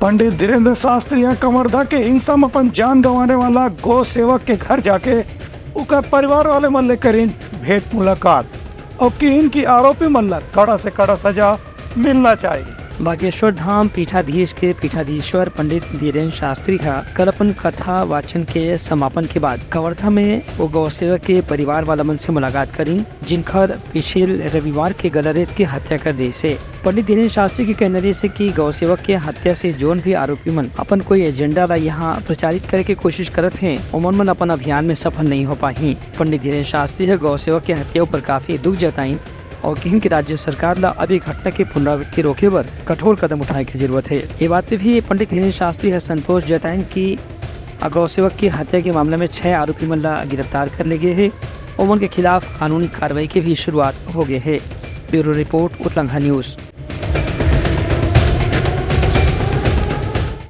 पंडित धीरेन्द्र शास्त्री कवर्धा के हिंसा में अपन जान गंवाने वाला गौ सेवक के घर जाके उनका परिवार वाले मन ले करीन भेंट मुलाकात और कि इनकी आरोपी मन ला कड़ा से कड़ा सजा मिलना चाहिए। बागेश्वर धाम पीठाधीश के पीठाधीश्वर पंडित धीरेन्द्र शास्त्री का कल अपन कथा वाचन के समापन के बाद कवर्धा में वो गौ सेवक के परिवार वाला मन से मुलाकात करी, जिनकर पिछले रविवार के गलरेत की हत्या कर दी से। पंडित धीरेन्द्र शास्त्री के कहने से कि गौ सेवक के हत्या से जोन भी आरोपी मन अपन कोई एजेंडा ला यहाँ प्रचारित करे के कोशिश करत हैं, उमन मन अपन अभियान में सफल नहीं हो पाही। पंडित धीरेन्द्र शास्त्री है गौ सेवक के हत्या पर काफी दुख जताई और कहीं कि राज्य सरकार ला अभी घटना के पुनरावृत्ति रोके पर कठोर कदम उठाने की जरूरत है। ये बात पे भी पंडित धीरेन्द्र शास्त्री है संतोष जताएं कि गौ सेवक की हत्या के मामले में 6 आरोपी मन ला गिरफ्तार कर ले गए है और उनके खिलाफ कानूनी कार्रवाई की भी शुरुआत हो गई है। ब्यूरो रिपोर्ट उत्तलंघा न्यूज।